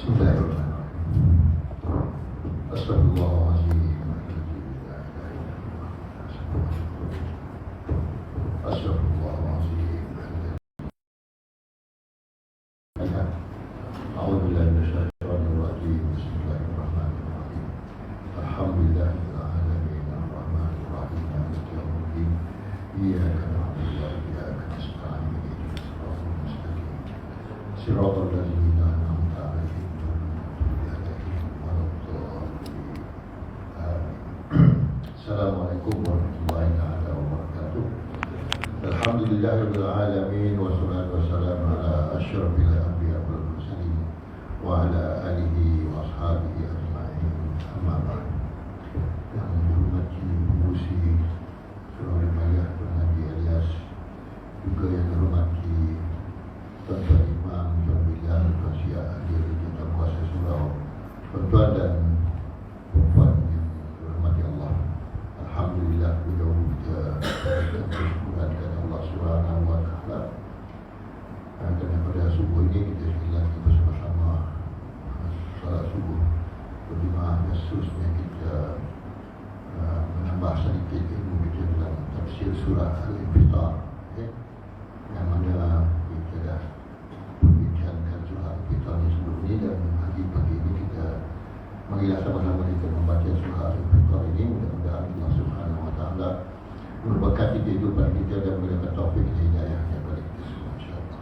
Bismillahirrahmanirrahim. Astagfirullahaladzim. Astagfirullahaladzim. A'udzubillahi minasyaitonir rajim. Bismillahirrahmanirrahim. Alhamdulillahil alamin arrahmanir rahim maliki yaumiddin. Iyyaka na'budu wa iyyaka nasta'in. Ihdinas siratal mustaqim. Siratal ladzina an'amta 'alaihim Assalamualaikum warahmatullahi wabarakatuh. Alhamdulillahirabbil alamin wassalatu wassalamu ala asyrafil anbiya wal mursalin wa ala alihi wa ashabihi ajma'in. Amma ba'd. Yang dihormati pengurusi Surau Rimayah Tuan Haji Ilyas, juga yang dihormati Tuan-tuan Imam, Tuan Bilal, Tuan Syah, Hadir, Tuan Kuasa Surau, tuan-tuan dan puan yang dirahmati Allah. Alhamdulillah, beliau kita bersyukuran kepada Allah Subhanahu wa Ta'ala. Kerana pada subuh ini kita sekali lagi bersama-sama salat subuh berjemaah dan seterusnya kita menambah sedikit ilmu kita dalam tafsir surah Al-Infitar, yang mana kita dah berbincangkan surah Al-Infitar ini sebelum ini, dan pagi ini kita marilah sama-sama kita membaca surah Al-Infitar ini. Mudah-mudahan Allah Subhanahu wa Ta'ala memberkati kehidupan kita dan memberikan taufik dan hidayahnya kepada kita semua, insya-Allah.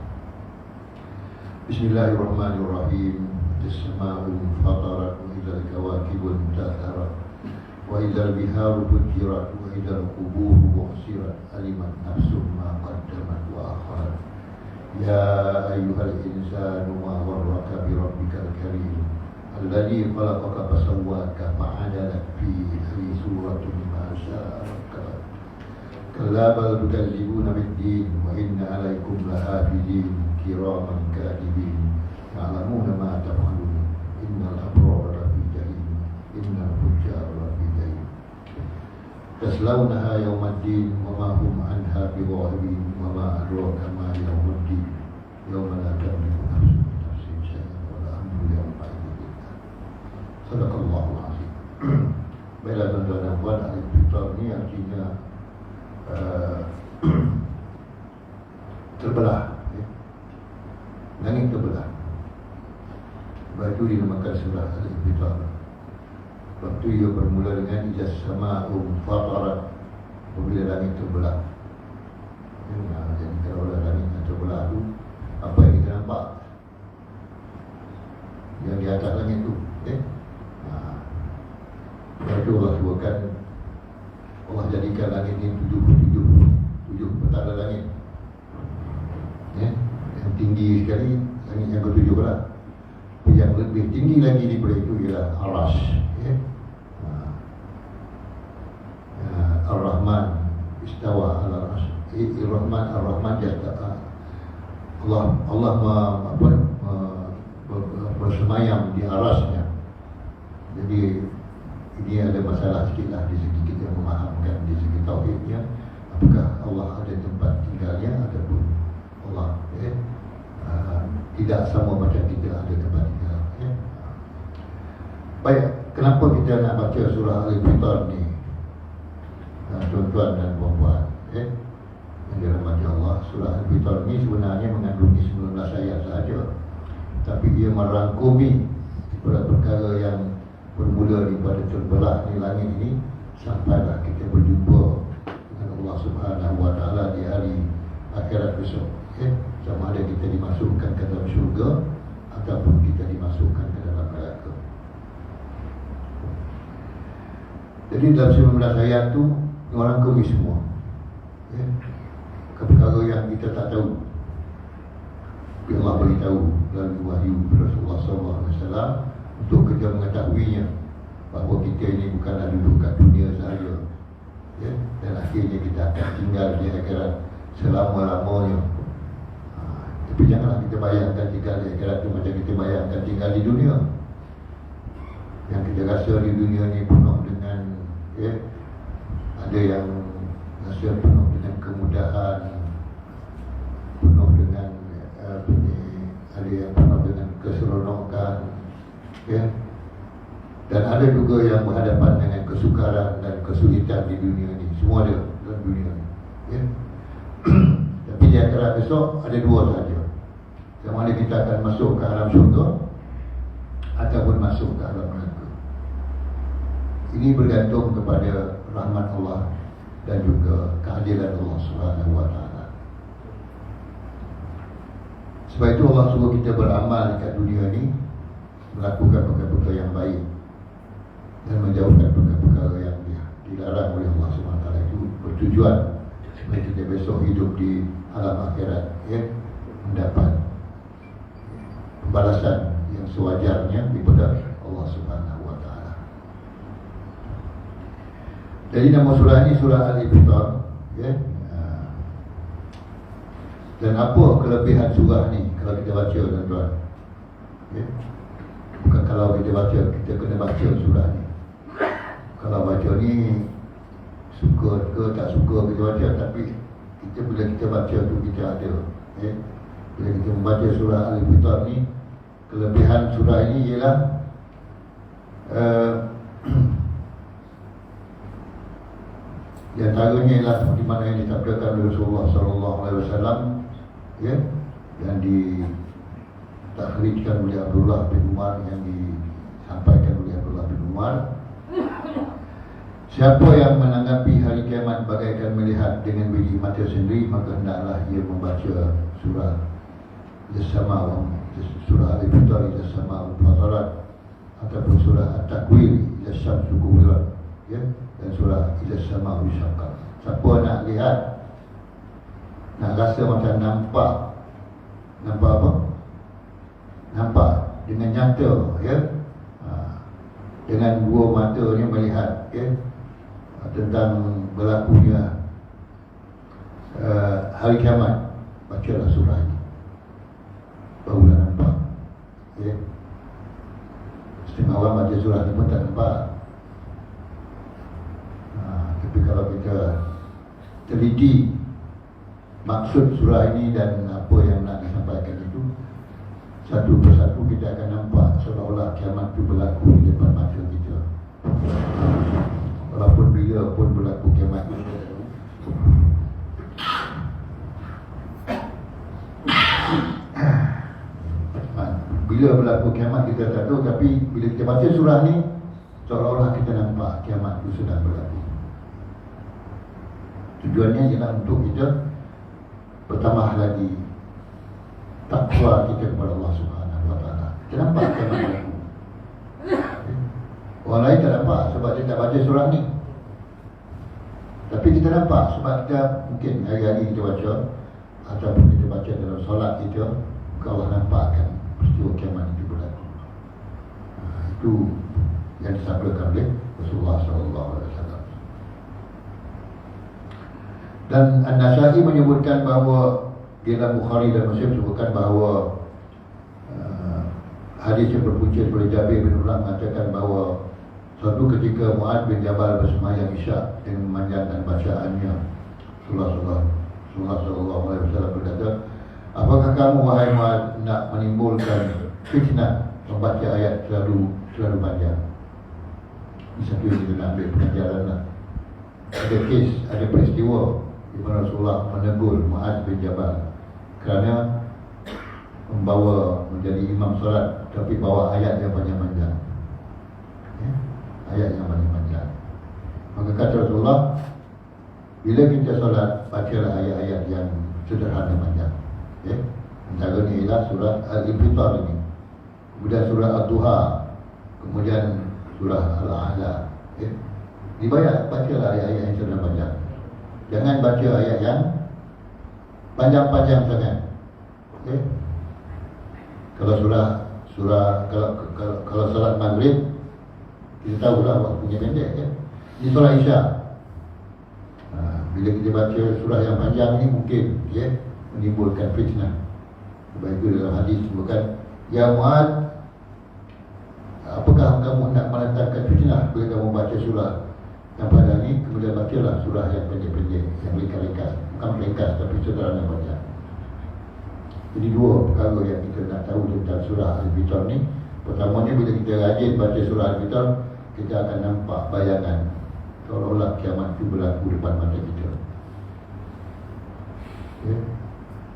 Bismillahirrahmanirrahim. As-sama'u fatarat wa idzal kawakibu intatharat wa idzal biharu fujirat wa idzal qubur bu'sirat alimat nafsum ma qaddamat wa akharat. Ya ayyuhal insanu ma gharraka bi rabbikal karim alladzi khalaqaka fasawwaka fa'adalaka fi ayyi suratin ma syaa rakkabak. Kalla bal tukadzibuna bid-din wa inna 'alaikum lahafizin kiraman katibin ya'lamuna ma taf'alun. Innal abrara lafi jahim innal fujjara lafi jahim taslawnaha yawmaddin wa ma hum 'anha bigha'ibin wa ma adraka ma yawmuddin yawma la tamliku nafsun li nafsin shay'an wa la amru yawma idhin. Sadaqallahul azim. Baiklah tuan-tuan dan puan, Al-Infitar ini artinya terbelah, langit terbelah. Sebab itu dinamakan surah Al-Infitar. Waktu ia bermula dengan ijas sama'u fatarat, apabila langit terbelah. Jadi kalau langit terbelah itu, apa yang kita nampak? Yang di atas langit itu, sebab itu Allah suruhkan, Allah jadikan langit ini tujuh petala langit, yang tinggi sekali langit yang ketujuh lah. Yang lebih tinggi lagi daripada itu ialah Arash, Ar-Rahman istawa ala Arash. Ar-Rahman jata Allah bersemayam di Arashnya. Jadi ini ada masalah sikitlah di segi kita memahamkan di segi tauhidnya, apakah Allah ada tempat tinggalnya ataupun Allah tidak sama macam kita ada tempat tinggal. Baik, kenapa kita nak baca surah Al-Infitar ni, tuan-tuan dan puan-puan yang dirahmati Allah? Surah Al-Infitar ni sebenarnya mengandungi 19 ayat sahaja, tapi ia merangkumi perkara yang bermula daripada terbelah ni langit ini sampailah kita berjumpa dengan Allah Subhanahu wa Ta'ala di hari akhirat besok. Sama ada kita dimasukkan ke dalam syurga ataupun kita dimasukkan ke dalam neraka. Jadi dalam 19 ayat tu merangkumi semua perkara yang kita tak tahu, tapi Allah beritahu melalui wahyu Rasulullah SAW untuk kita mengetahuinya, bahawa kita ini bukanlah duduk kat dunia sahaja, dan akhirnya kita akan tinggal di akhirat selama-lamanya. Tapi janganlah kita bayangkan tinggal di akhirat itu macam kita bayangkan tinggal di dunia. Yang kita rasa di dunia ni penuh dengan ada yang rasa penuh dengan kemudahan, penuh dengan ada yang penuh dengan keseronokan, Ya. Dan ada juga yang berhadapan dengan kesukaran dan kesulitan di dunia ini. Semua ada dalam dunia ini. Ya. Tapi di akhirat besok ada dua sahaja. Yang mana kita akan masuk ke alam syurga ataupun masuk ke alam neraka. Ini bergantung kepada rahmat Allah dan juga keadilan Allah Subhanahu wa taala. Sebab itu Allah suruh kita beramal dekat dunia ini, melakukan perkara-perkara yang baik dan menjauhkan perkara-perkara yang dilarang oleh Allah Subhanahu wa taala. Itu bertujuan supaya kita besok hidup di alam akhirat, ya, mendapat pembalasan yang sewajarnya daripada Allah Subhanahu wa taala. Jadi nama surah ini surah Al-Infitar, ya. Dan apa kelebihan surah ni kalau kita baca, tuan-tuan? Ya. Bukan kalau kita baca, kita kena baca surah ni. Kalau baca ni suka ke tak suka kita baca, tapi kita bila kita baca tu kita ada, ya. Bila kita membaca surah Al-Infitar ni, kelebihan surah ini ialah di antaranya ialah seperti mana yang disabdakan oleh Rasulullah sallallahu alaihi wasallam, ya, yang ditakhrijkan oleh Abdullah bin Umar, yang disampaikan oleh Abdullah bin Umar. Siapa yang menanggapi hari kiamat bagaikan melihat dengan biji mata sendiri, maka hendaklah ia membaca surah As-Sama, surah Al-Infitar, As-Sama Al-Fatarat, ataupun surah At-Takwir, As-Syamsu Kuwirat, ya, dan surah As-Sama Al-Syaqqaq. Siapa nak lihat, nak rasa macam nampak apa? Nampak dengan nyata, ya, dengan dua matanya melihat, ya, tentang berlakunya hari kiamat, bacalah surah ini, barulah nampak, ya. Setengah orang baca surah ini pun tak nampak. Tapi kalau kita teliti maksud surah ini dan apa yang nak disampaikan itu, satu persatu kita akan nampak seolah-olah kiamat itu berlaku di depan mata kita. Walaupun bila pun berlaku kiamat itu, bila berlaku kiamat kita tak tahu, tapi bila kita baca surah ni, seolah-olah kita nampak kiamat itu sedang berlaku. Tujuannya ialah untuk kita bertambah lagi takwa kita kepada Allah Subhanahu wa taala. Kita nampak kiamat berlaku. Orang lain tak nampak sebab dia tak baca surah ni. Tapi kita nampak sebab kita mungkin hari-hari kita baca, ataupun kita baca dalam solat kita, Allah nampakkan peristiwa kiamat itu berlaku. Itu yang disabdakan oleh Rasulullah SAW. Dan An-Nasai menyebutkan bahawa di dalam Bukhari dan Muslim sebutkan bahawa hadis yang berpunca daripada Jabir bin Abdullah mengatakan bahawa suatu ketika Mu'adz bin Jabal bersemayam Isyak dengan memanjangkan bacaannya, Rasulullah SAW berkata, apakah kamu wahai Mu'adz nak menimbulkan fitnah membaca ayat terlalu panjang? Ini satu yang kita nak ambil pengajaran lah. Ada peristiwa di mana Rasulullah menegur Mu'adz bin Jabal kerana membawa menjadi imam solat tapi bawa ayat yang panjang-panjang, ya? Ayat yang panjang-panjang. Maka kata Rasulullah, bila kita solat, bacalah ayat-ayat yang sederhana panjang, ya? Antara ni ialah surah Al-Infitar ini, kemudian surah Ad-Duha, kemudian surah Al-A'la, ya? Dibayar, bacalah ayat-ayat yang sederhana panjang. Jangan baca ayat yang panjang-panjang sangat, ya? Kalau solat Maghrib, kita tahulah waktunya pendek, ya. Ini solat Isyak. Bila kita baca surah yang panjang ini mungkin, ya, menimbulkan fitnah. Sebab itu dalam hadis sebutkan, ya Mu'adz, apakah kamu nak meletakkan fitnah bila kamu baca surah yang panjang ini? Kemudian bacalah surah yang pendek-pendek, yang ringkas-ringkas, bukan ringkas tapi sederhana panjang. Jadi dua perkara yang kita nak tahu tentang surah Al-Infitar ni. Pertamanya bila kita rajin baca surah Al-Fitar, kita akan nampak bayangan seolah-olah kiamat itu berlaku depan mata kita. Ya.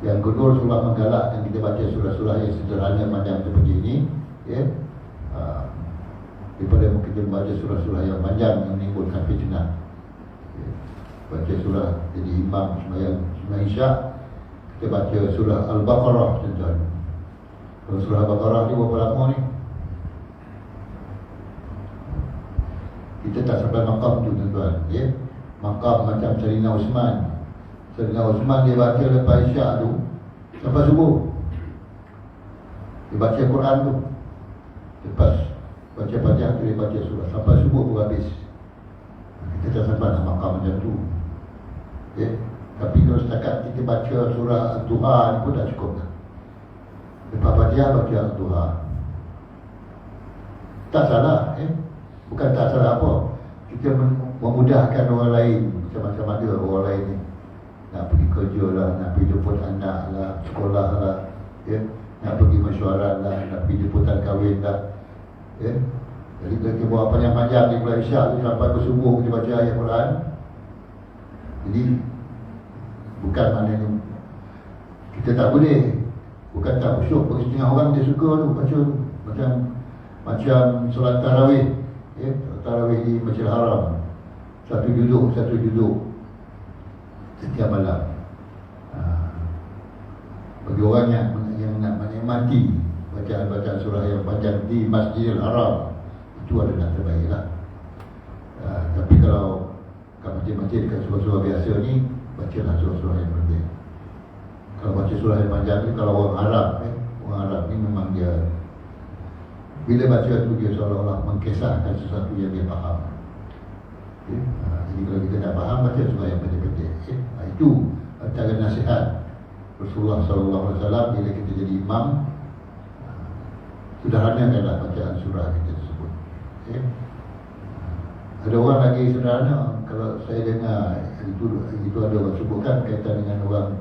Yang kedua, surah menggalakkan kita baca surah-surah yang sederhana macam seperti ini, ya. Daripada kita membaca surah-surah yang panjang yang menimbulkan fitnah. Ya. Baca surah jadi imam sembahyang Isyak, kita baca surah Al-Baqarah tuan-tuan. Kalau surah Al-Baqarah ni berapa lama ni? Kita tak sampai makam tu tuan-tuan, ya. Makam macam Sayyidina Osman. Sayyidina Osman dia baca lepas Isyak tu sampai subuh. Dia baca Quran tu. Lepas baca Fatihah tu dia baca surah sampai subuh pun habis. Kita tak sampai nak makam macam tu, ya. Tapi kalau setakat kita baca surah Al-Duha ni pun tak cukup. Lepas Fatihah baca Al-Duha. Tak salah, ya. Bukan tak salah apa. Kita memudahkan orang lain. Macam-macam ada orang lain ni nak pergi kerja lah, nak pergi jemput anak lah, sekolah lah, ya. Nak pergi mesyuarat lah, nak pergi jemputan kahwin lah, ya. Jadi kita buat panjang-panjang di bulan Isyak tu sampai ke subuh kita baca ayat Quran. Jadi bukan maknanya kita tak boleh, bukan tak khusyuk. Bagi setengah orang dia suka tu baca tu. Macam solat tarawih, ya, tarawih di Masjidil Haram, satu juzuk setiap malam. Bagi orang yang nak menikmati bacaan surah yang panjang di Masjidil Haram, itu adalah terbaik lah. Tapi kalau kat masjid-masjid, kat surah-surah biasa ni, bacalah surah-surah yang pendek. Kalau baca surah yang panjang ni, kalau orang Arab ni memang dia bila baca tu dia seolah-olah mengkisahkan sesuatu yang dia faham. Okay. Jadi kalau kita tak faham, baca surah yang pendek-pendek. Okay. Itu antara nasihat Rasulullah SAW bila kita jadi imam. Sederhanakanlah bacaan surah kita tersebut. Okay. Ada orang lagi sederhana. Kalau saya dengar itu ada orang sebutkan kaitan dengan orang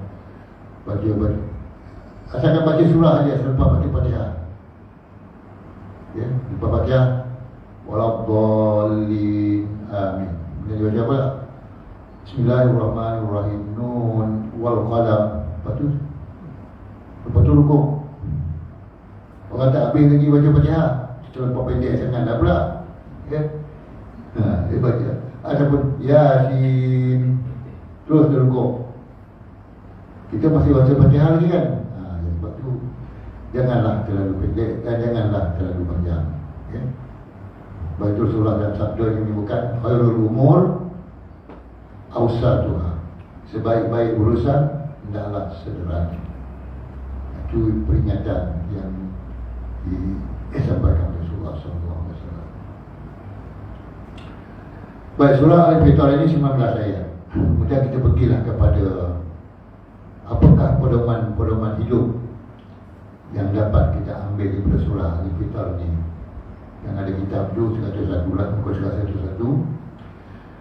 baca asalkan baca surah dia selepas baca Fatihah. Ya, lepas baca waladdallin amin. Dia baca apa? Bismillahirrahmanirrahim, nun wal qalam. Lepas tu rukuk. Orang tak habis lagi baca Fatihah, kita lepas pendek sangat dah pula. Ya. Dia baca ataupun Yasin, terus dia rukuk. Kita masih baca Fatihah lagi kan? Sebab tu janganlah terlalu pendek dan janganlah terlalu panjang, ya. Baca surah dan sabda yang menyebutkan khairul umur awsatuha, sebaik-baik urusan hendaklah sederhana. Itu peringatan yang disampaikan Rasulullah SAW. Baik, surah Al-Fitar ini 19 ayat. Kemudian kita pergilah kepada apakah pedoman hidup yang dapat kita ambil daripada surah Al-Fitar ini. Yang ada kitab tu satu-satu lah, muka surah satu-satu.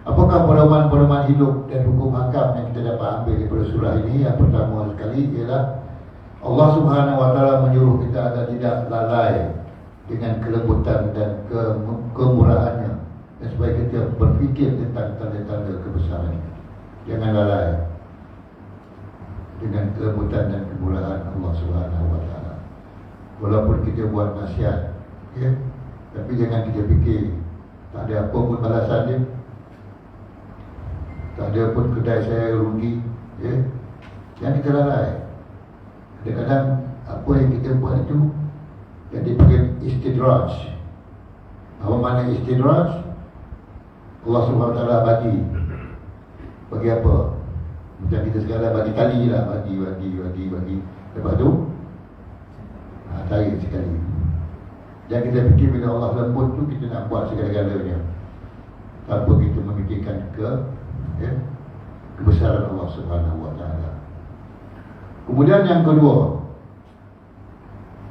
Apakah pedoman hidup dan hukum hakam yang kita dapat ambil daripada surah ini? Yang pertama sekali ialah Allah Subhanahu Wa Taala menyuruh kita agar tidak lalai dengan kelembutan dan kemurahannya, dan supaya kita berfikir tentang tanda-tanda kebesaran. Jangan lalai dengan kelembutan dan kemurahan Allah Subhanahu Wa Taala. Walaupun kita buat maksiat, ya, tapi jangan kita fikir tak ada apa pun balasan dia, tak ada pun kedai saya rugi, ya. Jangan kita lalai. Kadang-kadang apa yang kita buat itu yang dipanggil istidraj. Apa makna istidraj? Allah Subhanahu Wa Taala bagi apa? Macam kita sekarang bagi tali lah, bagi. Lepas tu tarik sekali. Jangan kita fikir bila Allah lembut tu kita nak buat segala-galanya tanpa kita memikirkan kebesaran Allah Subhanahu Wa Taala. Kemudian yang kedua,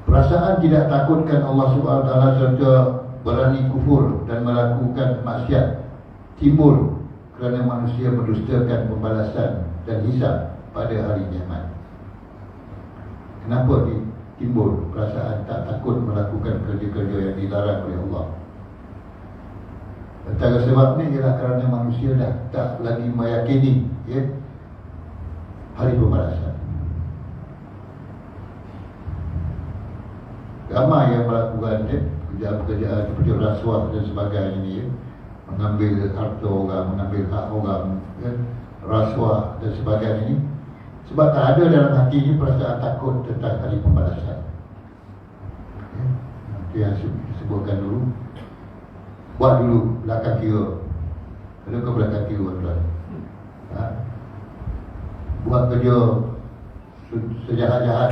perasaan tidak takutkan Allah Subhanahu Wa Taala serta berani kufur dan melakukan maksiat timbul kerana manusia mendustakan pembalasan dan hisab pada hari kiamat. Kenapa timbul perasaan tak takut melakukan kerja-kerja yang dilarang oleh Allah. Antara sebabnya ialah kerana manusia dah tak lagi meyakini hari pembalasan. Ramai yang melakukan pekerjaan seperti rasuah dan sebagainya ni, mengambil harta orang, mengambil hak orang, rasuah dan sebagainya ni, sebab tak ada dalam hati ni perasaan takut tentang hari pembalasan. Itu yang disebutkan dulu. Buat dulu belakang kira. Ada ke belakang kira tuan? Buat kerja sejahat-jahat,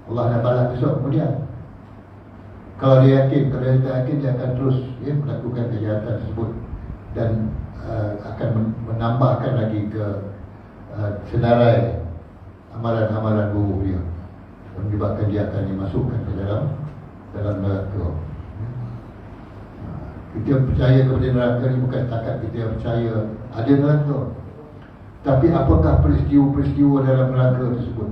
Allah nak balas besok kemudian. Kalau dia yakin, kalau dia tak yakin, dia akan terus melakukan kejahatan tersebut dan akan menambahkan lagi ke senarai amalan-amalan buruk dia, menyebabkan dia akan dimasukkan ke dalam neraka. Kita percaya kepada neraka ni bukan setakat kita percaya ada neraka, tapi apakah peristiwa-peristiwa dalam neraka tersebut,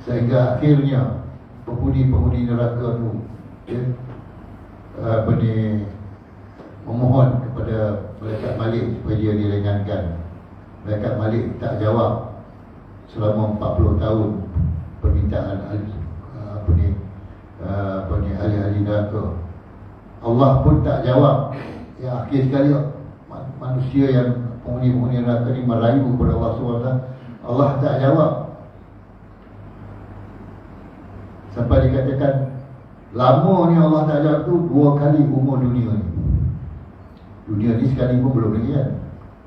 sehingga akhirnya penghuni neraka tu memohon kepada malaikat Malik supaya dia diringankan. Malaikat Malik tak jawab selama 40 tahun permintaan ahli-ahli neraka. Allah pun tak jawab. Yang akhir sekali manusia yang penghuni neraka ni merayu kepada Allah SWT. Allah tak jawab. Sampai dikatakan lama ni Allah tak jawab tu 2 kali umur dunia ni. Dunia ni sekali pun belum lagi kan.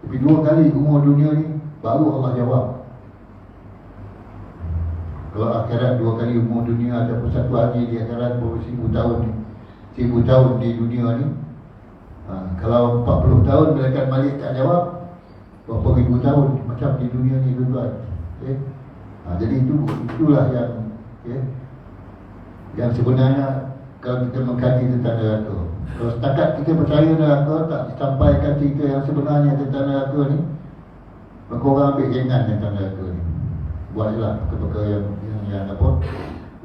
Tapi 2 kali umur dunia ni baru Allah jawab. Kalau akhirat 2 kali umur dunia ataupun satu haji di akhirat berapa 1000 tahun ni, 1000 tahun di dunia ni, kalau 40 tahun malaikat Malik tak jawab, berapa ribu tahun macam di dunia ni tuan-tuan. Jadi itulah yang sebenarnya kalau kita mengkaji tentang neraka. Kalau setakat kita percaya neraka, tak disampaikan cerita yang sebenarnya tentang neraka ni, maka orang ambil ringan tentang neraka ni. Buatlah perkara-perkara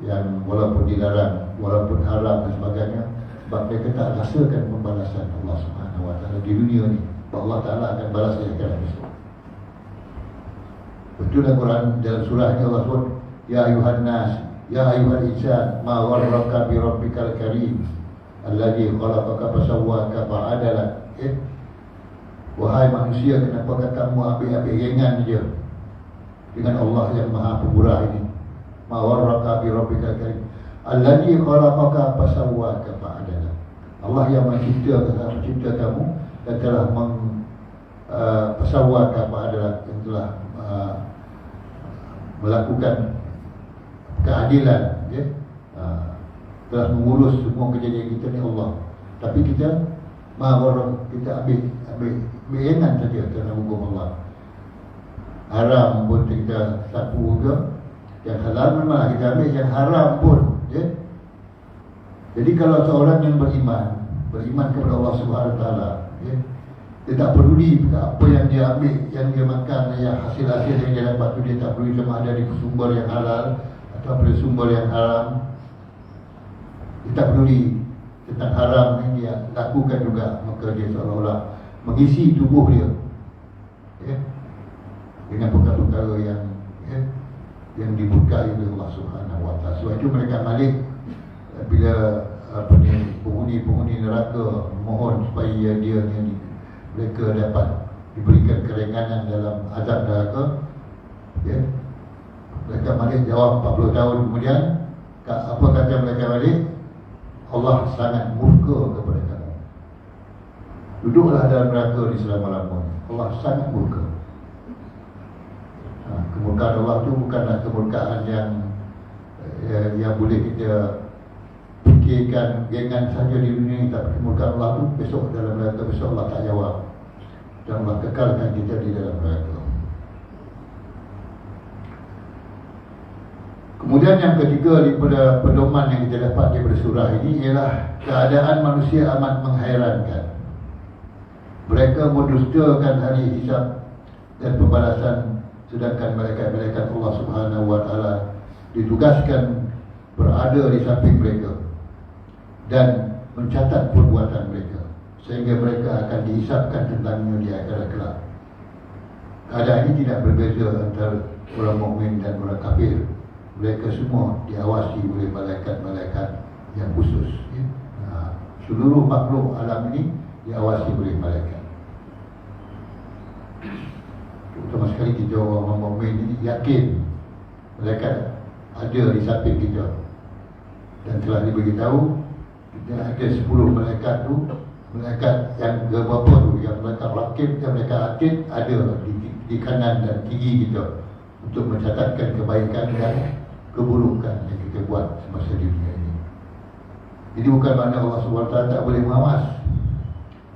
yang walaupun dilarang, walaupun haram dan sebagainya, sebab mereka tak rasakan pembalasan Allah SWT di dunia ni. Allah Ta'ala akan balas di akhirat besok. Betul dalam Quran, dalam surah ni Allah sebut, Ya ayuhan nas, Ya ayuhal insan, ma warraka bi rabbikal karim alladhi khalaqaka fasawwaka fa'adalak. Wahai manusia, kenapa kamu ambil ringan je dengan Allah yang Maha Pemurah ini? Ma warraka bi rabbikal karim alladhi khalaqaka fasawwaka fa'adalak. Allah yang mencipta kamu dan telah fasawwaka fa'adalak, yang telah melakukan keadilan, telah mengurus semua kejadian kita ni Allah. Tapi kita kita ambil ringan saja kerana hukum Allah. Haram pun kita sapu ke, yang halal memang kita ambil, yang haram pun Jadi kalau seorang yang beriman kepada Allah Subhanahu Wa Taala, dia tak peduli apa yang dia ambil, yang dia makan, yang hasil-hasil yang dia dapat tu, dia tak peduli sama ada di sumber yang halal atau pada sumber yang haram. Dia tak peduli tentang haram yang dia lakukan juga, maka dia seolah-olah mengisi tubuh dia dengan perkara-perkara yang dimurkai oleh Allah Subhanahu Wa Taala. Sebab itu mereka Malik, bila penghuni neraka mohon supaya mereka dapat diberikan keringanan dalam azab neraka, mereka Malik jawab 40 tahun kemudian, apa kata mereka Malik? Allah sangat murka kepada kamu. Duduklah dalam neraka di selama-lamanya. Allah sangat murka. Kemurkaan Allah itu bukanlah kemurkaan yang boleh kita fikirkan ringan saja di dunia ini, tapi kemurkaan Allah itu besok dalam neraka, besok Allah tak jawab dan Allah kekalkan kita di dalam neraka. Kemudian yang ketiga daripada pedoman yang kita dapat daripada surah ini ialah keadaan manusia amat menghairankan. Mereka mendustakan hari hisab dan pembalasan, sedangkan malaikat-malaikat Allah ditugaskan berada di samping mereka dan mencatat perbuatan mereka, sehingga mereka akan dihisapkan tentangnya di akhirat kelak. Keadaan ini tidak berbeza antara orang mukmin dan orang kafir. Mereka semua diawasi oleh malaikat-malaikat yang khusus. Seluruh makhluk alam ini diawasi oleh malaikat. Terutama sekali kita orang mukmin ini yakin malaikat ada di samping kita, dan telah diberitahu kita ada 10 malaikat tu, malaikat yang berapa tu, yang malaikat rakib dan malaikat atid ada di kanan dan kiri kita untuk mencatatkan kebaikan dan keburukan yang kita buat semasa di dunia ini. Jadi bukan makna Allah SWT tak boleh mengawas,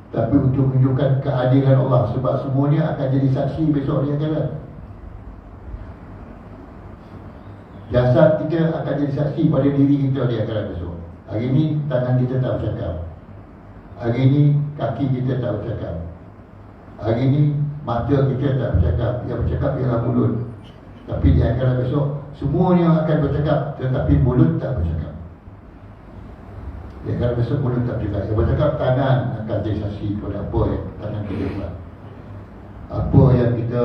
tapi untuk menunjukkan keadilan Allah, sebab semuanya akan jadi saksi besok di akhirat. Jasad kita akan jadi saksi pada diri kita di akhirat besok. Hari ini tangan kita tak bercakap, hari ini kaki kita tak bercakap, hari ini mata kita tak bercakap, yang bercakap ialah mulut. Tapi di akhirat besok semuanya akan bercakap, tetapi mulut tak bercakap. Di akhirat besok mulut tak bercakap. Yang bercakap tangan akan jadi saksi kepada apa yang tangan kita buat, apa yang kita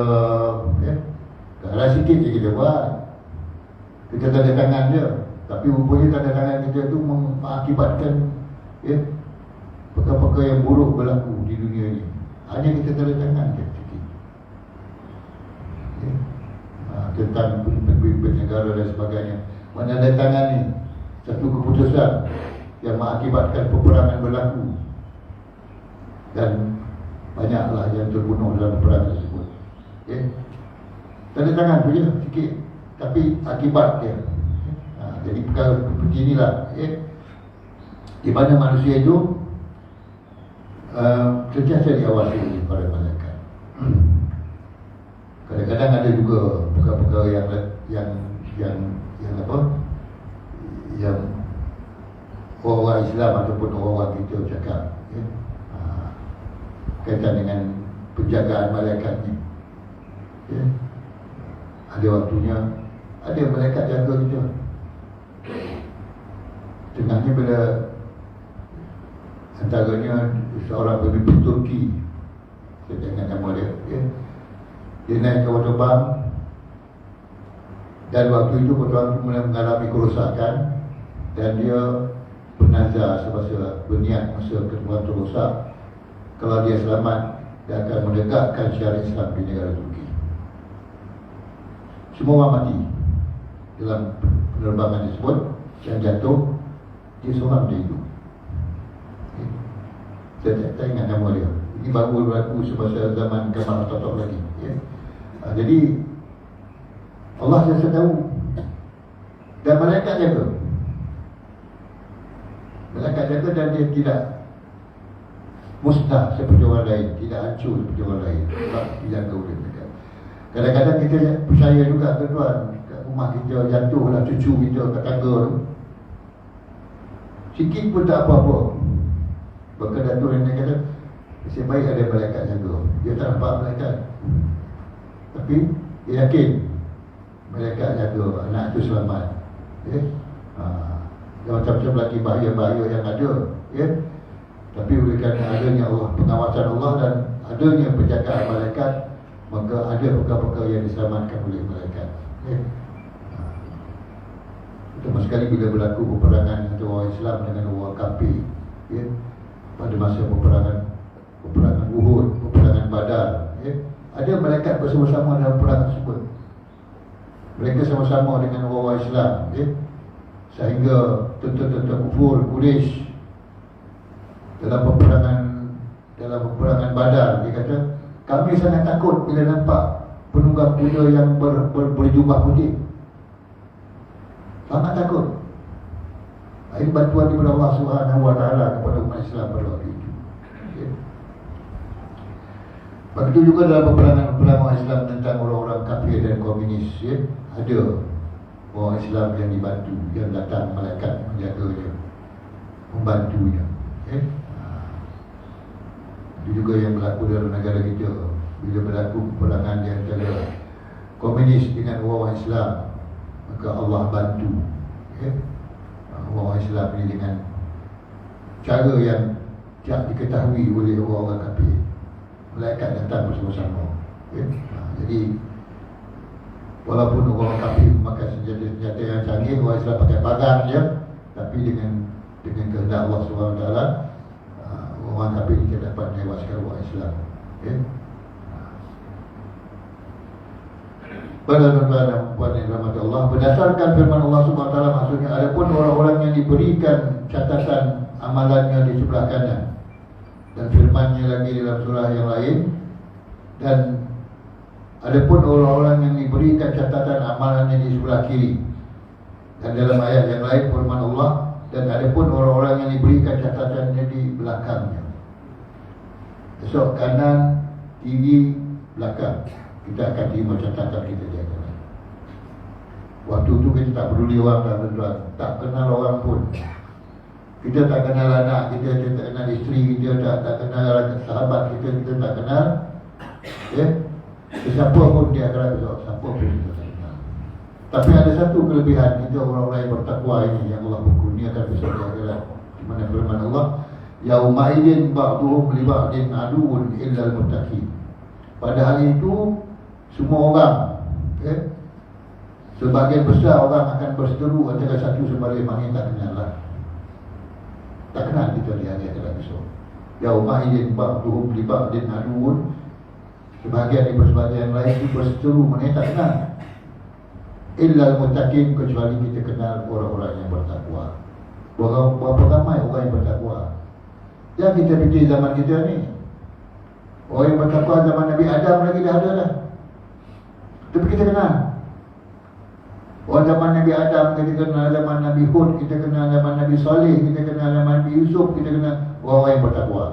kalau sikit je kita buat, kita tanda tangan je, tapi rupanya tanda tangan kita tu mengakibatkan perkara-perkara yang buruk berlaku di dunia ini. Hanya kita tanda tangan je sikit. Tentang pemimpin negara dan sebagainya, menandatangan ni satu keputusan yang mengakibatkan peperangan berlaku, dan banyaklah yang terbunuh dalam peperangan tersebut. Tanda tangan tu je sikit, tapi akibat dia. Jadi perkara seperti inilah di mana manusia itu sentiasa diawasi oleh para malaikat. Kadang-kadang ada juga perkara-perkara yang apa, yang orang Islam ataupun orang kita cakap kaitan dengan penjagaan malaikat ni. Ada waktunya ada malaikat jaga kita. Tengahnya bila antaranya seorang pemimpin Turki, saya ingat nama dia, dia naik kapal terbang, dan waktu itu kapal terbang mula mengalami kerosakan, dan dia bernazar semasa berniat masa keterbang terosak, kalau dia selamat dia akan menegakkan syariat Islam di negara Turki. Semua orang mati dalam penerbangan tersebut. Yang jatuh dia seorang dia hidup. Saya tak ingat nama dia. Ini baru berlaku semasa zaman Gamal Ataturk lagi. Jadi Allah saya tahu, dan malaikat jaga. Malaikat jaga, dan dia tidak musnah seperti orang lain, tidak hancur seperti orang lain, sebab dijaga oleh mereka. Kadang-kadang kita percaya juga ke tuan, kat rumah kita jatuhlah cucu kita kat tangga tu, sikit pun tak apa-apa. Bahkan Datuk yang kata, nasib baik ada malaikat jaga. Dia tak nampak malaikat, tapi dia yakin malaikat jaga anak tu selamat. Macam-macam lagi bahaya-bahaya yang ada, tapi oleh kerana adanya Allah, pengawasan Allah dan adanya penjagaan malaikat, maka ada perkara-perkara yang diselamatkan oleh malaikat. Terutama sekali bila berlaku peperangan antara orang Islam dengan orang kafir, pada masa peperangan Uhud, peperangan Badar, ada malaikat bersama-sama dalam perang tersebut. Mereka sama-sama dengan orang Islam, sehingga tentera-tentera kufur Quraisy dalam peperangan Badar, dia kata, kami sangat takut bila nampak penunggang kuda yang berjubah putih. Sangat takut. Ini bantuan daripada Allah SWT kepada umat Islam pada waktu itu. Begitu juga dalam peperangan Islam tentang orang-orang kafir dan komunis, ada orang Islam yang dibantu, yang datang malaikat menjaganya, membantunya. Itu juga yang berlaku dalam negara kita. Bila berlaku peperangan di antara komunis dengan orang Islam, maka Allah bantu, ya, orang Islam ini dengan cara yang tak diketahui oleh orang-orang kafir. Malaikat datang bersama-sama, ya. Jadi walaupun orang kafir memakai senjata-senjata yang canggih, orang Islam pakai pagar saja, tapi dengan kehendak Allah SWT, orang kafir tidak dapat menewaskan orang Islam, ya. Pada tuan-tuan yang dirahmati Allah, berdasarkan firman Allah SWT, maksudnya adapun orang-orang yang diberikan catatan amalannya di sebelah kanan, dan firmannya lagi dalam surah yang lain, dan adapun orang-orang yang diberikan catatan amalannya di sebelah kiri, dan dalam ayat yang lain firman Allah, dan adapun orang-orang yang diberikan catatannya di belakangnya. Esok kanan, kiri, belakang, kita akan terima catatan kita di atas. Waktu itu kita tak peduli orang, tak kenal orang pun. Kita tak kenal anak kita tak kenal isteri kita, tak kenal sahabat kita tak kenal, ya. Siapa pun dia akan besok, siapa pun kita tak kenal. Tapi ada satu kelebihan kita orang-orang yang bertakwa ini, yang Allah kurniakan besok di akhirat, di mana firman Allah, yauma'idin ba'duhum li ba'din aduun illal muttaqin. Pada hari itu semua orang, ya, sebagian besar orang akan berseteru antara satu sama lain, maknanya tak kenal lah. Tak kenal kita di hari akhirat besok. Yauma'idin ba'duhum li ba'din aduun, sebahagian di sebahagian lain itu berseteru, maknanya tak kenal. Illal muttaqin, kecuali kita kenal orang-orang yang bertakwa. Berapa ramai orang yang bertakwa? Jangan kita fikir zaman kita ni, orang yang bertakwa zaman Nabi Adam lagi dah ada dah. Tapi kita kenal orang zaman Nabi Adam, kita kenal zaman Nabi Hud, kita kenal zaman Nabi Saleh, kita kenal zaman Nabi Yusuf, kita kenal orang-orang yang bertakwa.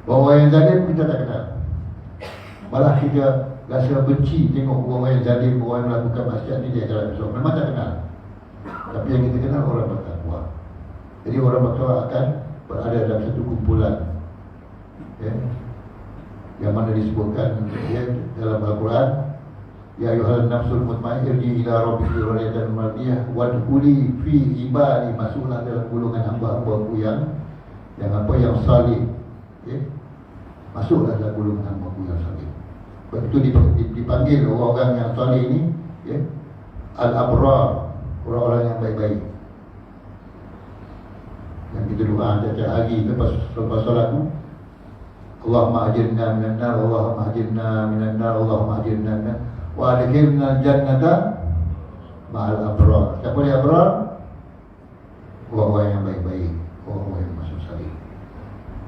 Orang-orang yang zalim kita tak kenal. Malah kita rasa benci tengok orang yang zalim, orang yang melakukan maksiat ni dia akan besok. Memang tak kenal. Tapi yang kita kenal orang bertakwa. Jadi orang bertakwa akan berada dalam satu kumpulan, ya, yang mana disebutkan, ya, dalam Al-Quran, ya ayyuhan nafsul mutmainnah ila rabbiki radiyatan mardiyah wadkhuli fi ibadi, masuklah dalam golongan hamba-hambaku yang apa, yang salih, ya, masuklah dalam golongan hamba-hambaku yang salih. Sebab itu dipanggil orang-orang yang salih ini, ya, al-abrar, orang-orang yang baik-baik. Yang kita doa setiap hari lepas solat tu, Allahumma ajirna minan nar, Allahumma ajirna minan nar, Allahumma ajirna minan wa adkhilna jannata ma'al abrar. Siapa dia abrar? Orang-orang yang baik-baik, orang-orang yang masuk salih.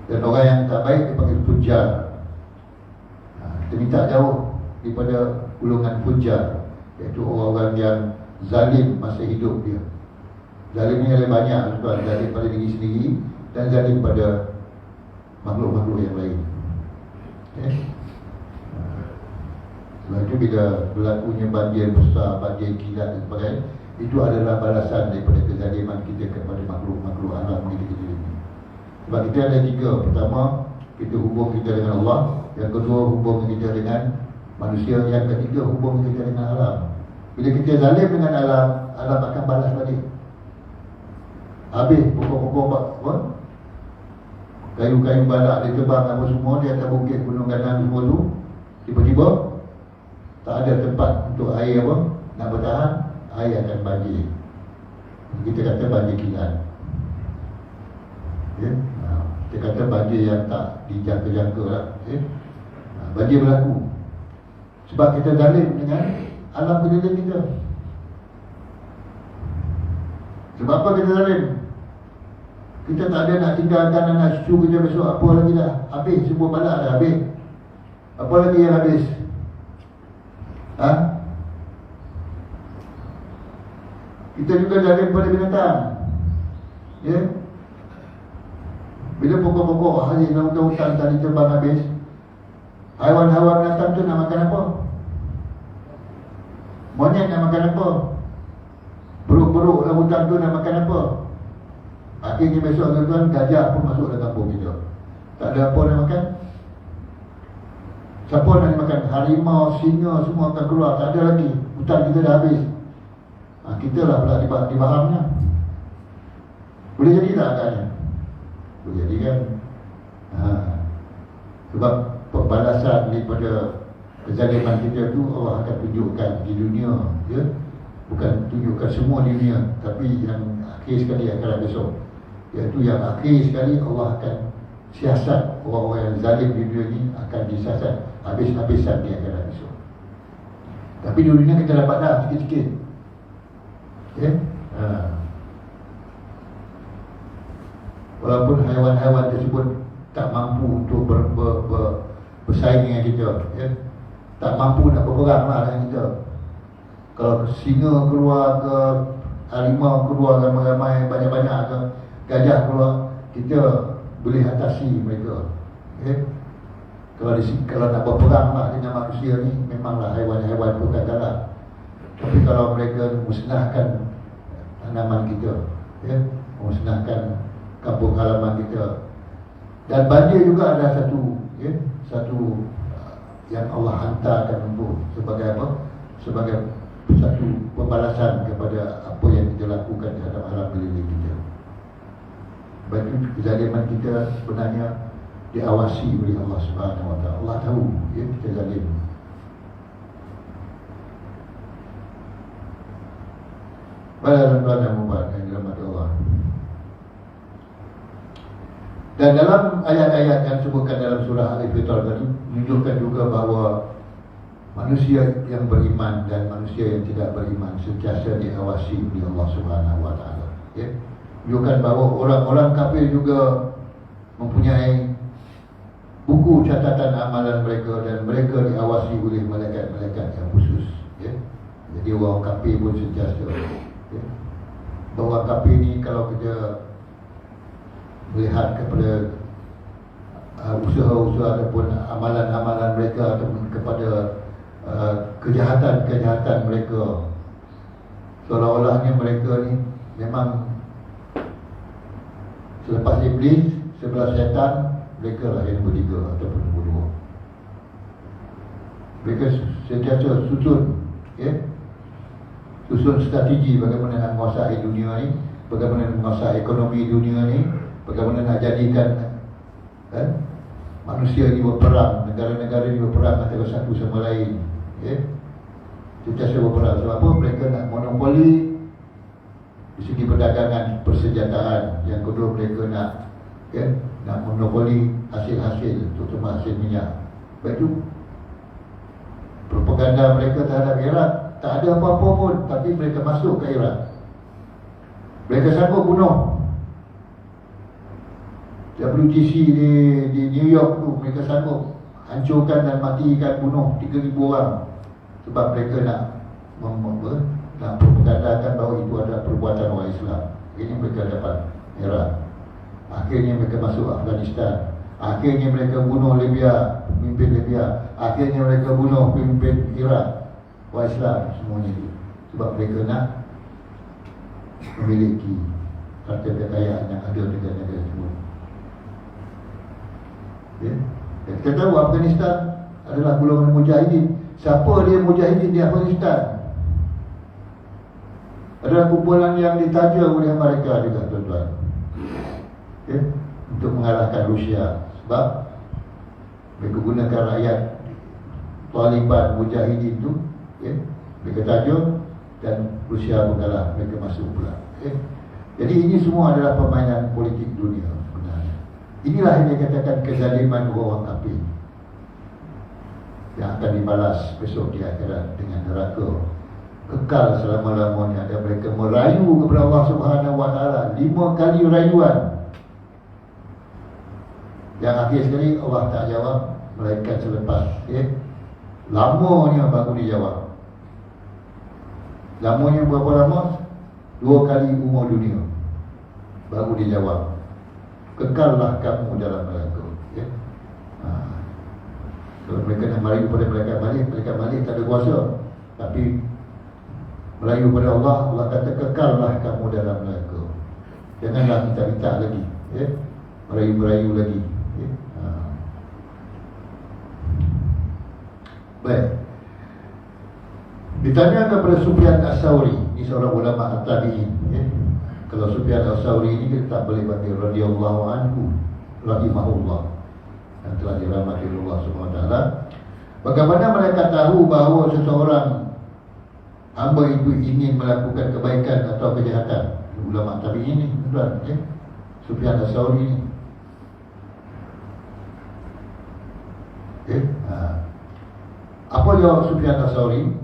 Dan orang yang tak baik dipanggil fujar. Kita minta jauh daripada golongan fujar, iaitu orang-orang yang zalim masa hidup dia. Zalim ni ada banyak, tuan. Zalim pada diri sendiri dan zalim pada makhluk-makhluk yang lain, ya. Sebab itu bila berlakunya banjir besar, banjir kilat dan sebagainya, itu adalah balasan daripada kezaliman kita kepada makhluk-makhluk alam kita ini. Sebab kita ada tiga. Pertama, kita hubung kita dengan Allah. Yang kedua, hubung kita dengan manusia. Yang ketiga, hubung kita dengan alam. Bila kita zalim dengan alam, alam akan balas balik. Habis pokok-pokok, kayu-kayu balak dia tebang apa semua di atas bukit gunung Ganang semua tu, tiba-tiba tak ada tempat untuk air apa nak bertahan, air akan banjir. Kita kata banjir kilat, ya? Kita kata banjir yang tak dijangka-jangka lah, ya? Banjir berlaku sebab kita zalim dengan alam keliling kita. Sebab apa kita zalim? Kita tak ada nak tinggalkan anak cucu kita besok. Apa lagi dah habis, semua balak dah habis. Apa lagi yang habis? Kita juga zalim pada binatang, ya. Bila pokok-pokok hari dalam hutan tadi tebang habis, haiwan-haiwan binatang tu nak makan apa? Monyet nak makan apa? Beruk-beruk dalam hutan tu nak makan apa? Akhirnya besok tuan-tuan, gajah pun masuk dalam kampung kita. Tak ada apa nak makan. Siapa nak makan? Harimau, singa semua akan keluar. Tak ada lagi. Hutan kita dah habis. Kita lah pula dibahamnya. Boleh jadi tak agaknya? Boleh jadi kan? Sebab pembalasan daripada kezaliman kita tu Allah akan tunjukkan di dunia, ya? Bukan tunjukkan semua di dunia, tapi yang akhir sekali akan besok, iaitu yang akhir sekali Allah akan siasat orang-orang yang zalim di dunia ni, akan disiasat habis-habisan di akhirat besok. Tapi di dunia kita dapat dah sikit-sikit, ya? Walaupun haiwan-haiwan tersebut tak mampu untuk bersaing dengan kita, ya? Tak mampu nak berperang lah dengan kita. Kalau singa keluar ke, harimau keluar ramai-ramai, banyak-banyak ke, gajah keluar, kita boleh atasi mereka, ya? Kalau nak berperang lah dengan manusia ni, memanglah haiwan-haiwan pun akan kalah. Tapi kalau mereka musnahkan tanaman kita, ya? Musnahkan kampung halaman kita. Dan banjir juga ada satu, ya? Satu yang Allah hantarkan untuk sebagai apa? Sebagai satu pembalasan kepada apa yang kita lakukan terhadap alam keliling kita. Sebab itu kezaliman kita sebenarnya diawasi oleh Allah Subhanahu Wa Taala. Allah tahu, ya, kita zalim. Baiklah tuan-tuan dan puan-puan yang dirahmati Allah. Dan dalam ayat-ayat yang disebutkan dalam surah Al-Fitrah tadi menunjukkan juga bahawa manusia yang beriman dan manusia yang tidak beriman sentiasa diawasi oleh Allah Subhanahu Wa Taala, ya. Menunjukkan bahawa orang-orang kafir juga mempunyai buku catatan amalan mereka dan mereka diawasi oleh malaikat-malaikat yang khusus, ya. Jadi orang kafir pun sentiasa, ya. Orang kafir ni kalau kita melihat kepada usaha-usaha ataupun amalan-amalan mereka ataupun kepada kejahatan-kejahatan mereka, seolah-olahnya mereka ni memang selepas iblis, sebelah syaitan, mereka lah yang nombor 3 ataupun nombor 2. Mereka sentiasa susun, ya, susun strategi bagaimana nak menguasai dunia ni, bagaimana nak menguasai ekonomi dunia ni, bagaimana nak jadikan manusia ni berperang, negara-negara ni berperang antara satu sama lain, ya. Sentiasa berperang. Sebab apa? Mereka nak monopoli di segi perdagangan, persenjataan. Yang kedua, mereka nak, ya, nak monopoli hasil-hasil, terutama hasil minyak. Sebab itu propaganda mereka terhadap Iraq tak ada apa-apa pun, tapi mereka masuk ke Iraq. Mereka sanggup bunuh. WTC di New York tu, mereka sanggup hancurkan dan matikan, bunuh 3,000 orang. Sebab mereka nak propagandakan bahawa itu adalah perbuatan orang Islam. Ini mereka dapat Iraq. Akhirnya mereka masuk Afghanistan. Akhirnya mereka bunuh Libya, pemimpin Libya. Akhirnya mereka bunuh pemimpin Iraq, orang Islam semuanya itu. Sebab mereka nak memiliki harta kekayaan yang ada di negara tersebut, ya. Dan kita tahu Afghanistan adalah golongan mujahidin. Siapa dia mujahidin di Afghanistan? Adalah kumpulan yang ditaja oleh Amerika juga, tuan-tuan, ya, untuk mengalahkan Rusia. Sebab mereka gunakan rakyat Taliban mujahidin tu, ya, mereka taja dan Rusia mengalah, mereka masuk pula, ya. Jadi ini semua adalah permainan politik dunia sebenarnya. Inilah yang dikatakan kezaliman orang kafir yang akan dibalas besok di akhirat dengan neraka kekal selama-lamanya. Dan mereka merayu kepada Allah Subhanahu Wa Taala 5 kali rayuan. Yang akhir sekali Allah tak jawab, melainkan selepas, ya, lamanya baru dijawab. Lamanya berapa lama? 2 kali umur dunia baru dijawab. Kekallah kamu dalam neraka, ya. Kalau mereka nak merayu pada malaikat malik tak ada kuasa. Tapi merayu pada Allah, Allah kata kekallah kamu dalam neraka. Janganlah minta-minta lagi, ya, merayu-merayu lagi, ya. Baik. Ditanya kepada Sufyan As-Sauri, ini seorang ulama at-tabi'in, ya. Kalau Sufyan As-Sauri ini kita tak boleh panggil radhiyallahu anhu, rahimahullah, yang telah dirahmati Allah Subhanahu wa taala. Bagaimana mereka tahu bahawa seseorang hamba itu ingin melakukan kebaikan atau kejahatan? Ulama tabi'in ini, tuan, ya. Sufyan As-Sauri ini. Apa jawab Sufyan As-Sauri?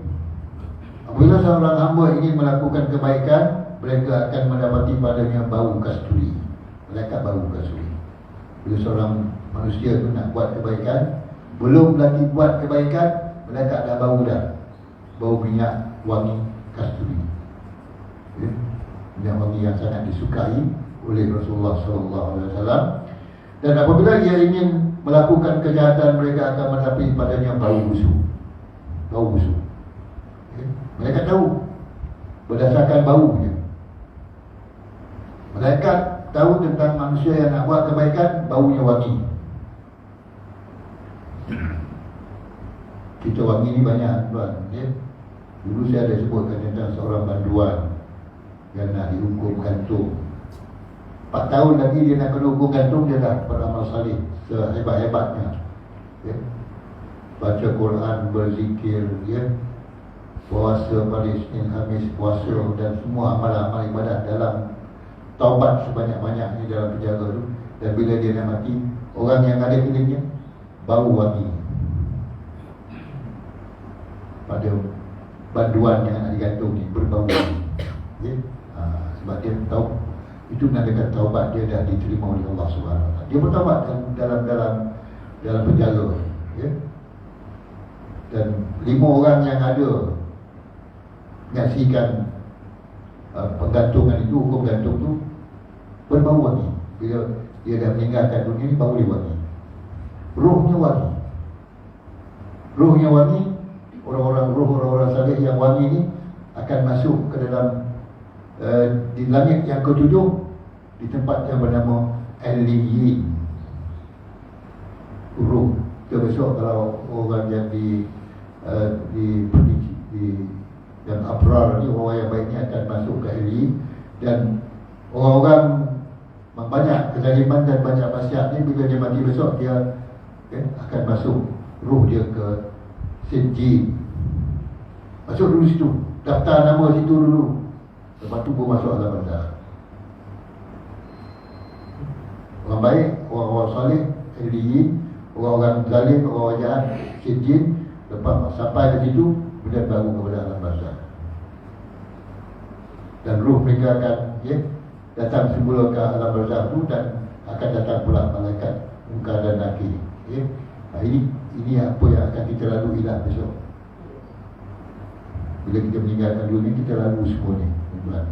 Apabila seorang hamba ingin melakukan kebaikan, mereka akan mendapati padanya bau kasturi. Mereka bau kasturi. Bila seorang manusia itu nak buat kebaikan, belum lagi buat kebaikan, mereka dah bau dah. Bau minyak wangi kasturi, ya? Minyak wangi yang sangat disukai oleh Rasulullah SAW. Dan apabila dia ingin melakukan kejahatan, mereka akan mendapati padanya bau busuk. Bau busuk, ya? Mereka tahu berdasarkan baunya. Mereka tahu tentang manusia yang nak buat kebaikan, baunya wangi. Kita wangi ni banyak, tuan, ya? Dulu saya ada sebutkan tentang seorang banduan yang nak dihukum gantung. 4 tahun lagi dia nak kena hukum gantung, dia dah beramal salih sehebat-hebatnya, ya? Baca Quran, berzikir, ya? Puasa pada Isnin, Khamis, puasa dan semua amal-amal ibadat dalam taubat sebanyak-banyaknya dalam penjara tu. Dan bila dia nak mati, orang yang ada kelilingnya bau wangi pada banduan yang nak digantung ni, berbau wangi, ya? Sebab dia tahu itu menandakan taubat dia dah diterima oleh Allah SWT. Dia bertaubat dalam penjara, ya? Dan 5 orang yang ada menyaksikan penggantungan itu, hukum gantung itu, berbau wangi. Bila dia dah meninggalkan dunia ni, bau dia wangi. Rohnya wangi. Rohnya wangi. Orang-orang saleh yang wangi ni akan masuk ke dalam di langit yang ke-7, di tempat yang bernama Al-Liyin. Roh. Kita besok kalau orang yang di yang abrar ni, orang yang baik ni akan masuk ke Al-Liyin. Dan orang-orang banyak kezaliman dan banyak maksiat ni, bila dia mati besok, dia akan masuk roh dia ke Sijjin. Masuk dulu situ, daftar nama situ dulu, lepas tu pun masuk alam barzakh. Orang baik, orang-orang saleh, Al-Liyin. Orang-orang zalim, orang jahat, Sijjin. Lepas sampai ke situ, kemudian baru kepada alam barzakh. Dan roh mereka akan, ya, datang semula ke alam barzakh tu, dan akan datang pula malaikat Munkar dan Nakir, ya. Ini apa yang akan kita lalui lah besok. Bila kita meninggalkan dunia, kita lalu semua ni, tuan.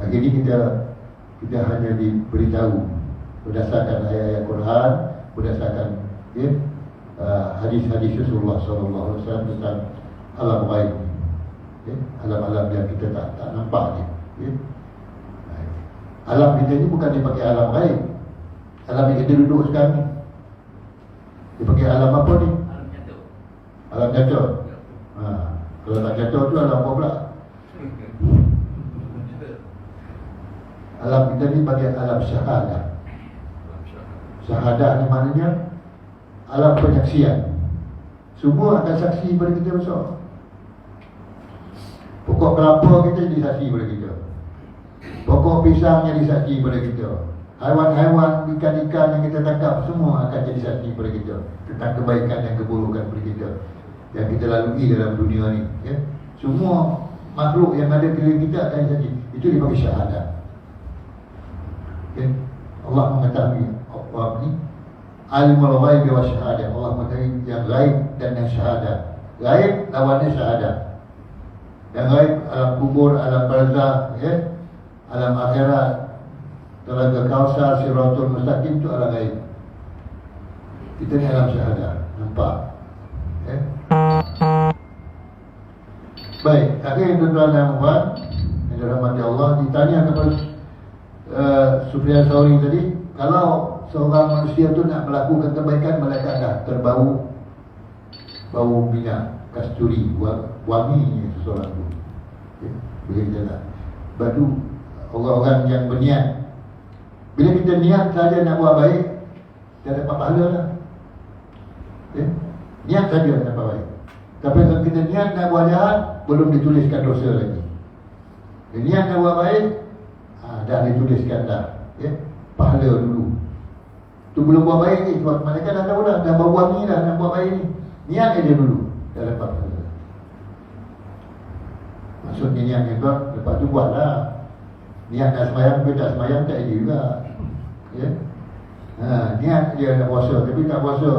Hari ni kita hanya diberitahu berdasarkan ayat-ayat Quran, berdasarkan, ya, hadis-hadis Rasulullah SAW tentang alam ghaib, ya, alam-alam yang kita tak nampak ni, ya. Alam kita ni bukan dipakai alam ghaib. Alam yang kita duduk sekarang ni dipakai alam apa ni? Alam jatuh. Alam jatuh. Kalau tak jatuh tu alam apa pula? Alam kita ni bagian alam syahadah. Syahadah ni maknanya alam penyaksian. Semua akan saksi pada kita besok. Pokok kelapa kita jadi saksi pada kita. Pokok pisang jadi saksi pada kita. Haiwan-haiwan, ikan-ikan yang kita tangkap, semua akan jadi saksi pada kita tentang kebaikan dan keburukan pada kita yang kita lalui dalam dunia ni, ya? Semua makhluk yang ada keliling kita akan jadi saksi. Itu dipanggil syahadah, ya? Allah mengetahui apa ni? Alimul ghaib wa syahadah. Allah mengetahui yang ghaib dan yang syahadah. Ghaib lawannya syahadah. Yang ghaib alam kubur, alam barzakh, ya? Alam akhirat, Telaga Kausar, Siratul Mustaqim, itu alam ghaib. Kita ni alam syahadah. Nampak, ya? Baik, akhirnya tuan-tuan dan puan yang dirahmati Allah, ditanya kepada Sufyan Sauri tadi, kalau seorang manusia tu nak melakukan kebaikan, mereka dah terbau bau minyak kasturi, wanginya seseorang tu. Okay. Bila kita nak batu orang-orang yang berniat, bila kita niat saja nak buat baik, kita dapat pahala lah. Okay. Niat saja nak buat baik. Tapi kalau kita niat nak buat jahat, belum dituliskan dosa lagi. Bila niat nak buat baik, dah dituliskan dah. Okay. Pahala dulu. Tu belum buat baik ni, sebab mereka dah tahu dah bau wangi dah nak buat baik ni. Niat aja dulu, dah dapat pahala. Maksudnya niat juga, lepas tu buatlah. Niat nak semayang, tapi tak semayang tak ada juga. Ya? Niat dia nak puasa, tapi tak puasa,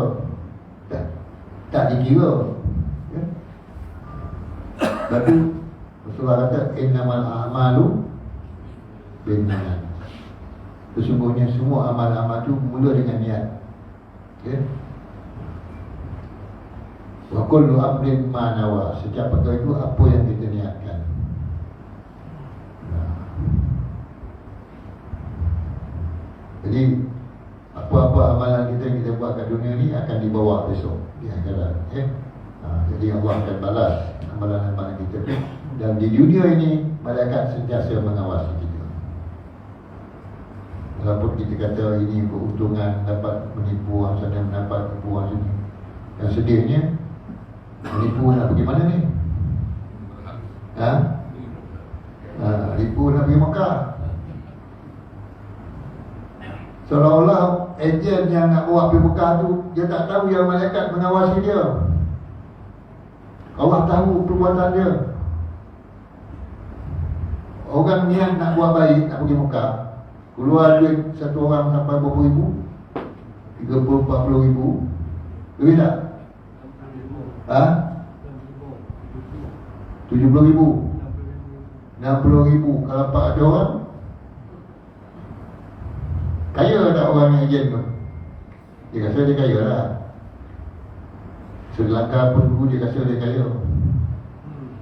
tak dikira. Ya? Lepas tu Rasulullah kata, innamal a'malu binniyat. Sesungguhnya semua amal-amal tu mula dengan niat. Okay? Wa kullu amrin ma nawa. Setiap perkara itu apa yang kita niatkan. Jadi apa-apa amalan kita yang kita buat kat dunia ni akan dibawa besok di akhirat. Okay? Jadi Allah akan balas amalan-amalan kita tu. Dan di dunia ini malaikat sentiasa mengawasi kita. Walaupun kita kata ini keuntungan, dapat menipu orang sana, mendapat menipu orang sini. Yang sedihnya, menipu nak pergi mana ni? Menipu nak pergi Mekah. Seolah-olah ejen yang nak bawa pergi Mekah tu, dia tak tahu yang malaikat mengawasi dia. Allah tahu perbuatan dia. Orang niat nak buat baik, nak pergi Mekah, keluar duit satu orang sampai berapa ribu? 30-40 ribu. Lebih tak? 70 ribu, 60 ribu. Kalau 4 ada orang, kaya tak orang yang ejen tu? Dia rasa dia kaya lah. Sri Lanka pun dulu dia rasa dia kaya.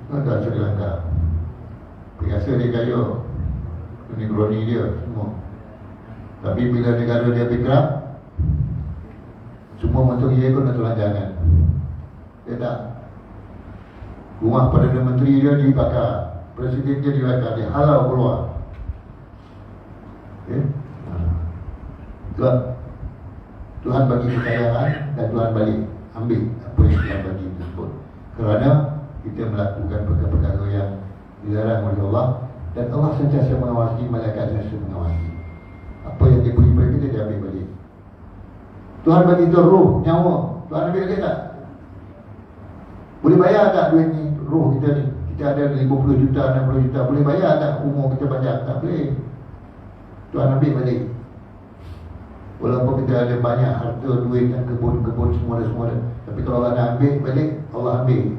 Tak Sri Lanka, dia rasa dia kaya. Ini kroni dia semua. Tapi bila negara dia bankrupt, semua masuk dia pun nak telanjangan. Dia tak. Rumah Perdana Menteri dia dibakar, Presiden dia dibakar, dia halau keluar. Okay? Tuhan bagi kekayaan dan Tuhan balik ambil apa yang Tuhan bagi tersebut. Kerana kita melakukan perkara-perkara yang dilarang oleh Allah, dan Allah sentiasa mengawasi, malaikat sentiasa mengawasi. Apa yang dia beri pada kita, dia ambil balik. Tuhan bagi kita roh, nyawa, Tuhan ambil balik tak? Boleh bayar tak duit ni, roh kita ni? Kita ada 50 juta, 60 juta, boleh bayar tak umur kita banyak? Tak boleh. Tuhan ambil balik. Walaupun kita ada banyak harta, duit dan kebun-kebun semua, tapi kalau Allah nak ambil balik, Allah ambil.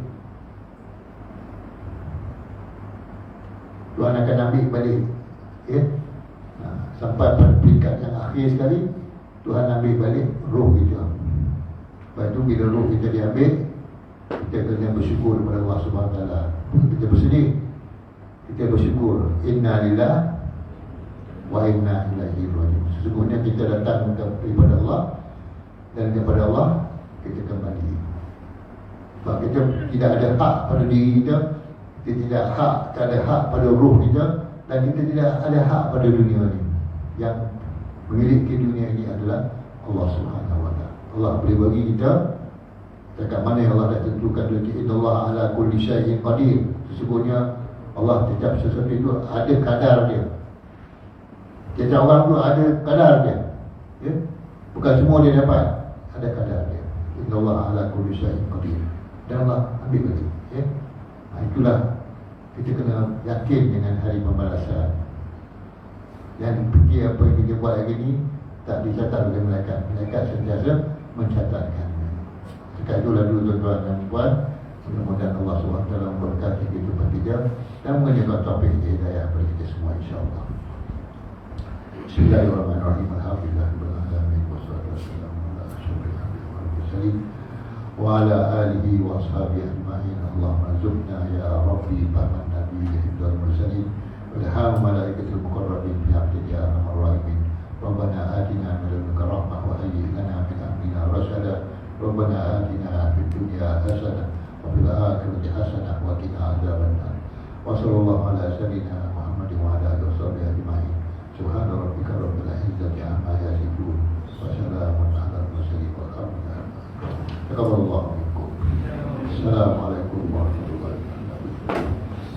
Tuhan akan ambil balik. Okay? Sampai pada peringkat yang akhir sekali, Tuhan ambil balik roh kita. Lepas itu bila roh kita diambil, kita kena bersyukur kepada Allah SWT. Kita bersedih, kita bersyukur. Inna lillah wa inna ilaihi raji'un. Sesungguhnya kita datang kepada Allah, dan kepada Allah kita kembali. Sebab kita tidak ada hak pada diri kita, kita tidak ada hak pada roh kita, dan kita tidak ada hak pada dunia ini. Yang memiliki dunia ini adalah Allah Subhanahu wa ta'ala. Allah boleh bagi kita dekat mana yang Allah dah tentukan. Innallaha ala kulli syai'in qadir. Sesungguhnya Allah setiap sesuatu itu ada kadar dia. Setiap orang tu ada kadar dia. Ya? Bukan semua dia dapat, ada kadar dia. Innallaha ala kulli syai'in qadir. Dan Allah ambil balik. Ya? Itulah kita kena yakin dengan hari pembalasan. Dan fikir apa yang kita buat hari ini tak dicatat oleh malaikat. Malaikat sentiasa mencatatkan. Sekarang itulah dulu tuan-tuan dan puan. Mudah-mudahan Allah SWT memberkati kehidupan kita dan menjadikan topik hidayah kepada kita semua, insyaAllah. Bismillahirrahmanirrahim. Alhamdulillahirrahmanirrahim. Wassalatu wassalamu ala asyrafil anbiya'i wal mursalin wa ala alihi wa ashabihi ajma'in. Allahumma zubna ya Rabbi fahman nabiyyi wal mursalin walham malaikatul muqarrabin fi abdika ya arhamar rahimin. Rabbana atina min ladunka rahmah wa hayyi lana min amrina rashada. Rabbana atina fid dunya hasanah wa fil akhirati hasanah wa qina adzabannar. Wa sallallahu ala sayyidina Muhammad wa ala alihi washabihi ajma'in. Subhana rabbika rabbil izzati amma yasifun wa salamun ala al-mursalin walhamdulillah. Taqabbalallahu minkum. Assalamualaikum warahmatullahi wabarakatuh.